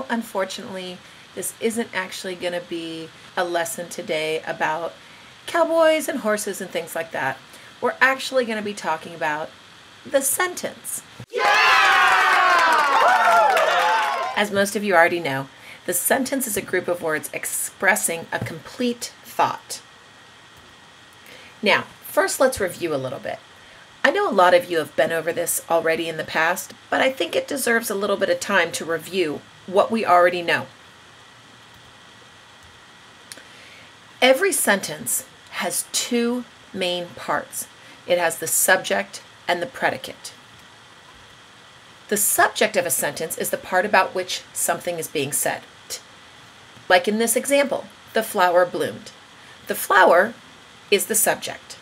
unfortunately, this isn't actually going to be a lesson today about cowboys and horses and things like that. We're actually going to be talking about the sentence. Yeah! As most of you already know, the sentence is a group of words expressing a complete thought. Now, first let's review a little bit. I know a lot of you have been over this already in the past, but I think it deserves a little bit of time to review what we already know. Every sentence has two main parts. It has the subject and the predicate. The subject of a sentence is the part about which something is being said. Like in this example, the flower bloomed. The flower is the subject.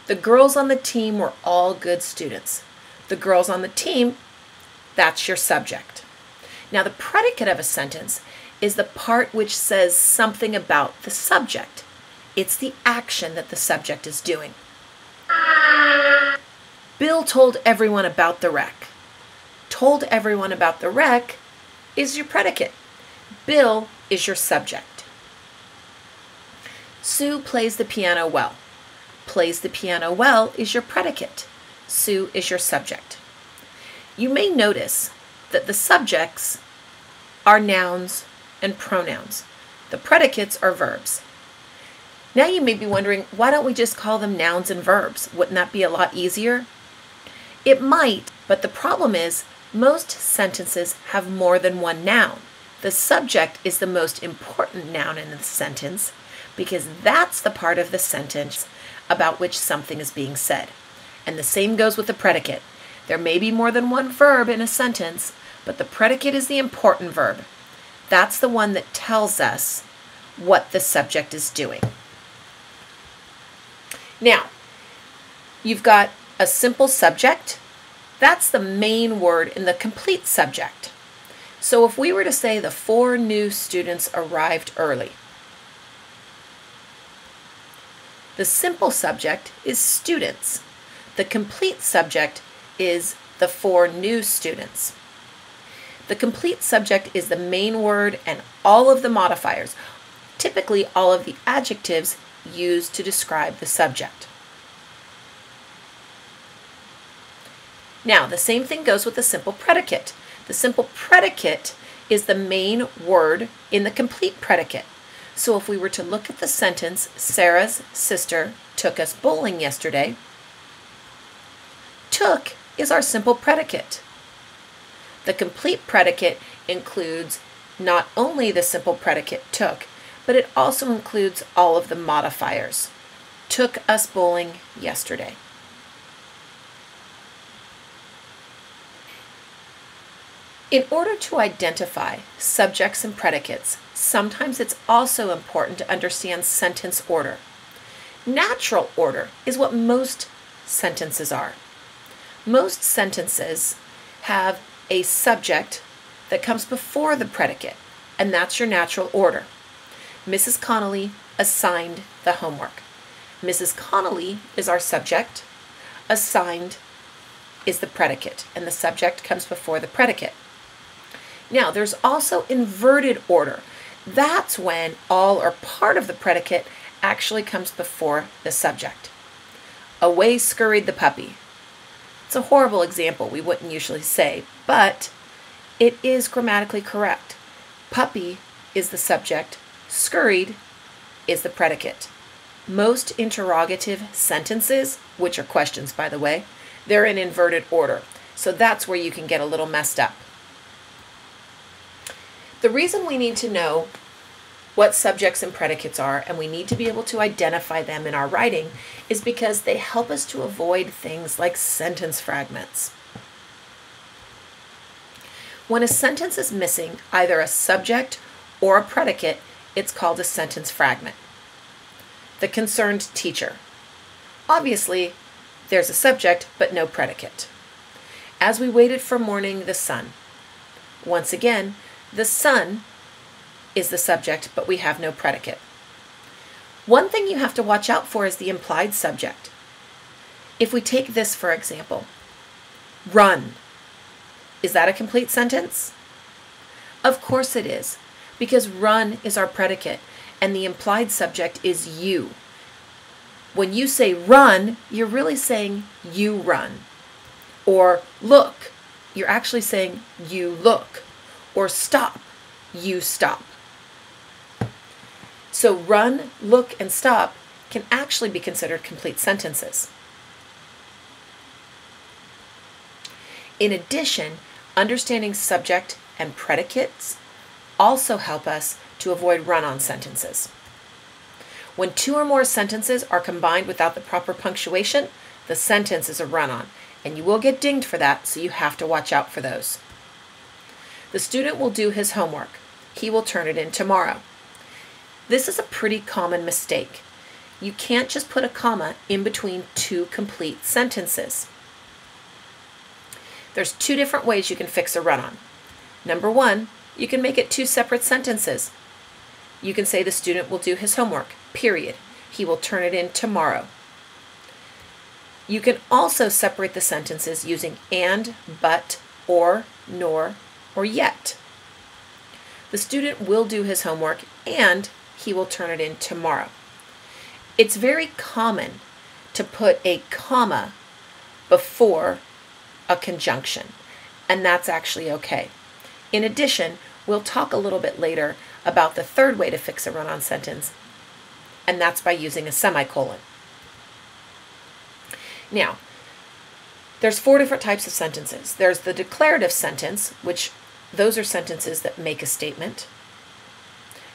The girls on the team were all good students. The girls on the team, that's your subject. Now the predicate of a sentence is the part which says something about the subject. It's the action that the subject is doing. Bill told everyone about the wreck. Told everyone about the wreck is your predicate. Bill is your subject. Sue plays the piano well. Plays the piano well is your predicate. Sue is your subject. You may notice that the subjects are nouns and pronouns. The predicates are verbs. Now you may be wondering, why don't we just call them nouns and verbs? Wouldn't that be a lot easier? It might, but the problem is most sentences have more than one noun. The subject is the most important noun in the sentence because that's the part of the sentence about which something is being said. And the same goes with the predicate. There may be more than one verb in a sentence, but the predicate is the important verb. That's the one that tells us what the subject is doing. Now, you've got a simple subject. That's the main word in the complete subject. So if we were to say the 4 new students arrived early, the simple subject is students. The complete subject is the 4 new students. The complete subject is the main word and all of the modifiers, typically all of the adjectives used to describe the subject. Now, the same thing goes with the simple predicate. The simple predicate is the main word in the complete predicate. So if we were to look at the sentence, Sarah's sister took us bowling yesterday, took is our simple predicate. The complete predicate includes not only the simple predicate took, but it also includes all of the modifiers. Took us bowling yesterday. In order to identify subjects and predicates, sometimes it's also important to understand sentence order. Natural order is what most sentences are. Most sentences have a subject that comes before the predicate, and that's your natural order. Mrs. Connolly assigned the homework. Mrs. Connolly is our subject. Assigned is the predicate, and the subject comes before the predicate. Now, there's also inverted order. That's when all or part of the predicate actually comes before the subject. Away scurried the puppy. It's a horrible example we wouldn't usually say, but it is grammatically correct. Puppy is the subject, scurried is the predicate. Most interrogative sentences, which are questions by the way, they're in inverted order. So that's where you can get a little messed up. The reason we need to know what subjects and predicates are, and we need to be able to identify them in our writing, is because they help us to avoid things like sentence fragments. When a sentence is missing either a subject or a predicate, it's called a sentence fragment. The concerned teacher. Obviously, there's a subject, but no predicate. As we waited for morning, the sun. Once again, the sun is the subject, but we have no predicate. One thing you have to watch out for is the implied subject. If we take this, for example, run. Is that a complete sentence? Of course it is, because run is our predicate and the implied subject is you. When you say run, you're really saying you run. Or look, you're actually saying you look. Or stop, you stop. So run, look, and stop can actually be considered complete sentences. In addition, understanding subject and predicates also help us to avoid run-on sentences. When two or more sentences are combined without the proper punctuation, the sentence is a run-on, and you will get dinged for that, so you have to watch out for those. The student will do his homework. He will turn it in tomorrow. This is a pretty common mistake. You can't just put a comma in between two complete sentences. There's two different ways you can fix a run-on. Number one, you can make it two separate sentences. You can say the student will do his homework, period. He will turn it in tomorrow. You can also separate the sentences using and, but, or, nor, or yet. The student will do his homework and he will turn it in tomorrow. It's very common to put a comma before a conjunction, and that's actually okay. In addition, we'll talk a little bit later about the third way to fix a run-on sentence, and that's by using a semicolon. Now, there's four different types of sentences. There's the declarative sentence, which those are sentences that make a statement.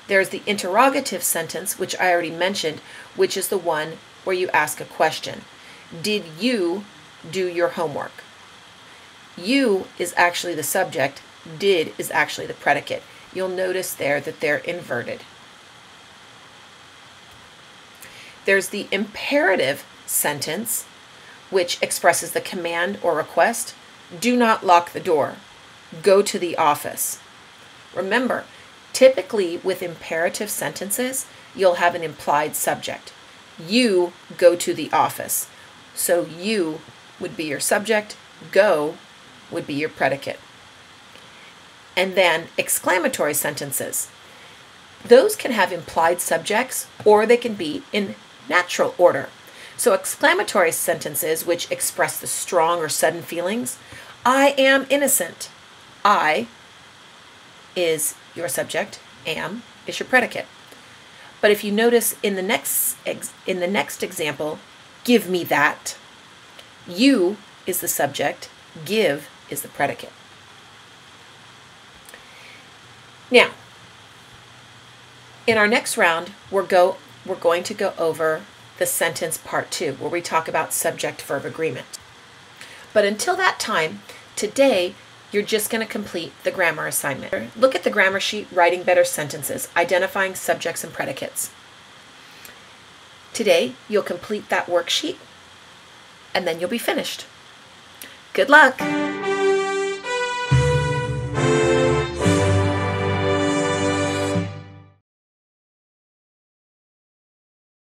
There's the interrogative sentence, which I already mentioned, which is the one where you ask a question. Did you do your homework? You is actually the subject. Did is actually the predicate. You'll notice there that they're inverted. There's the imperative sentence, which expresses the command or request. Do not lock the door. Go to the office. Remember, typically with imperative sentences, you'll have an implied subject. You go to the office. So you would be your subject. Go would be your predicate. And then exclamatory sentences. Those can have implied subjects or they can be in natural order. So exclamatory sentences, which express the strong or sudden feelings. I am innocent. I is your subject, am is your predicate. But if you notice in the next example, give me that. You is the subject, give is the predicate. Now, in our next round, we're going to go over the sentence part 2, where we talk about subject-verb agreement. But until that time, today, you're just going to complete the grammar assignment. Look at the grammar sheet, Writing Better Sentences, Identifying Subjects and Predicates. Today, you'll complete that worksheet, and then you'll be finished. Good luck!